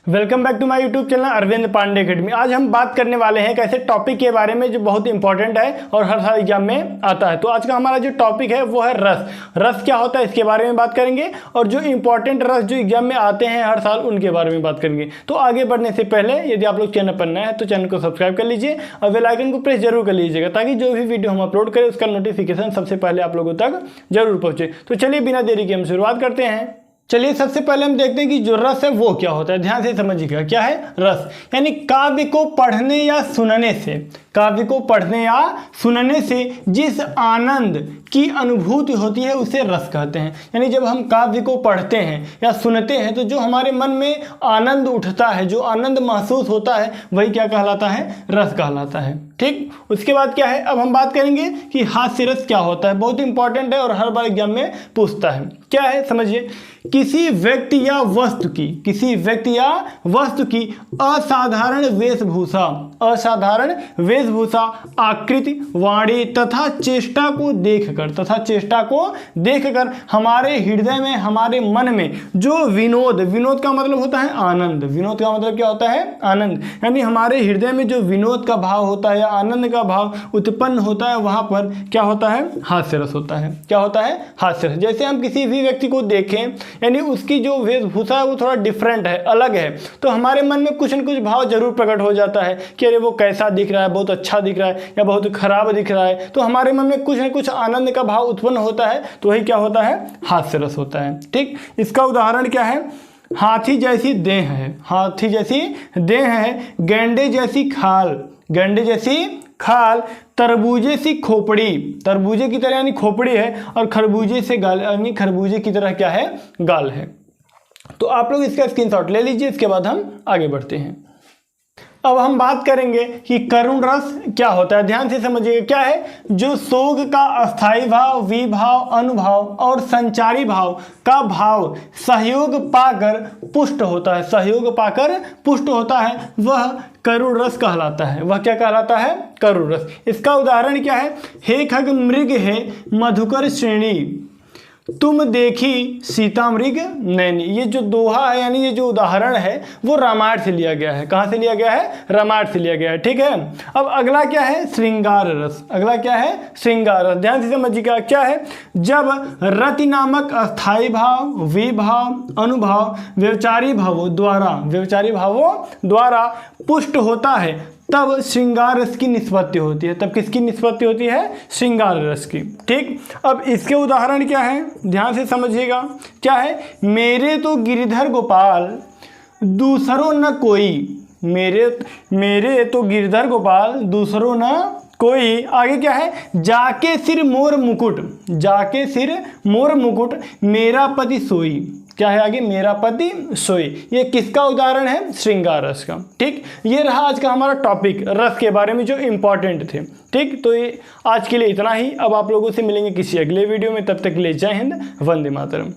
Welcome back to my YouTube channel Arvind Pandey academy. आज हम बात करने वाले हैं एक ऐसे टॉपिक के बारे में जो बहुत इंपॉर्टेंट है और हर साल एग्जाम में आता है। तो आज का हमारा जो टॉपिक है वो है रस। रस क्या होता है इसके बारे में बात करेंगे और जो इंपॉर्टेंट रस जो एग्जाम में आते हैं हर साल उनके बारे में बात करेंगे। तो आगे बढ़ने से पहले यदि आप लोग चैनल पर नए हैं तो चैनल को सब्सक्राइब कर लीजिए और बेल आइकन को प्रेस जरूर कर लीजिएगा ताकि जो भी वीडियो हम अपलोड करें उसका नोटिफिकेशन सबसे पहले आप लोगों तक जरूर पहुंचे। तो चलिए बिना देरी के हम शुरुआत करते हैं। चलिए सबसे पहले हम देखते हैं कि जो रस है वो क्या होता है। ध्यान से समझिएगा क्या है रस, यानी काव्य को पढ़ने या सुनने से, काव्य को पढ़ने या सुनने से जिस आनंद की अनुभूति होती है उसे रस कहते हैं। यानी जब हम काव्य को पढ़ते हैं या सुनते हैं तो जो हमारे मन में आनंद उठता है, जो आनंद महसूस होता है वही क्या कहलाता है, रस कहलाता है। ठीक, उसके बाद क्या है, अब हम बात करेंगे कि हास्य रस क्या होता है। बहुत इंपॉर्टेंट है और हर बार एग्जाम में पूछता है। क्या है समझिए, किसी व्यक्ति या वस्तु की, किसी व्यक्ति या वस्तु की असाधारण वेशभूषा, असाधारण वेशभूषा, आकृति, वाणी तथा चेष्टा को देखकर हमारे हृदय में, हमारे मन में जो विनोद, विनोद का मतलब होता है आनंद, विनोद का मतलब क्या होता है आनंद, यानी हमारे हृदय में जो विनोद का भाव होता है या आनंद का भाव उत्पन्न होता है वहां पर क्या होता है, हास्य रस होता है। क्या होता है, हास्य रस। जैसे हम किसी भी व्यक्ति को देखें यानी उसकी जो वेशभूषा है वो थोड़ा डिफरेंट है, अलग है, तो हमारे मन में कुछ न कुछ भाव जरूर प्रकट हो जाता है कि अरे वो कैसा दिख रहा है, बहुत अच्छा दिख रहा है या बहुत खराब दिख रहा है, तो हमारे मन में कुछ न कुछ आनंद का भाव उत्पन्न होता है, तो वही क्या होता है, हास्य रस होता है। ठीक, इसका उदाहरण क्या है, हाथी जैसी देह है, हाथी जैसी देह है, गेंडे जैसी खाल, गेंडे जैसी खाल, तरबूजे सी खोपड़ी, तरबूजे की तरह यानी खोपड़ी है, और खरबूजे से गाल यानी खरबूजे की तरह क्या है, गाल है। तो आप लोग इसका स्क्रीनशॉट ले लीजिए, इसके बाद हम आगे बढ़ते हैं। अब हम बात करेंगे कि करुण रस क्या होता है। ध्यान से समझिएगा क्या है, जो शोक का अस्थायी भाव, विभाव, अनुभाव और संचारी भाव का भाव सहयोग पाकर पुष्ट होता है, सहयोग पाकर पुष्ट होता है, वह करुण रस कहलाता है। वह क्या कहलाता है, करुण रस। इसका उदाहरण क्या है, हे खग मृग है मधुकर श्रेणी, तुम देखी सीता मृग नैनी। ये जो दोहा है यानी ये जो उदाहरण है वो रामायण से लिया गया है। कहाँ से लिया गया है, रामायण से लिया गया है। ठीक है, अब अगला क्या है, श्रृंगार रस। अगला क्या है, श्रृंगार रस। ध्यान से समझिएगा क्या है, जब रति नामक अस्थायी भाव, विभाव, अनुभाव व्यवचारी भावों द्वारा पुष्ट होता है तब श्रृंगार रस की निष्पत्ति होती है। तब किसकी निष्पत्ति होती है, श्रृंगार रस की। ठीक, अब इसके उदाहरण क्या है, ध्यान से समझिएगा क्या है, मेरे तो गिरधर गोपाल दूसरों न कोई, मेरे तो गिरधर गोपाल दूसरों न कोई। आगे क्या है, जाके सिर मोर मुकुट, जाके सिर मोर मुकुट मेरा पति सोई। क्या है आगे, मेरा पति सोई। ये किसका उदाहरण है, श्रृंगार रस का। ठीक, ये रहा आज का हमारा टॉपिक रस के बारे में जो इंपॉर्टेंट थे। ठीक, तो ये आज के लिए इतना ही। अब आप लोगों से मिलेंगे किसी अगले वीडियो में, तब तक के लिए जय हिंद, वंदे मातरम।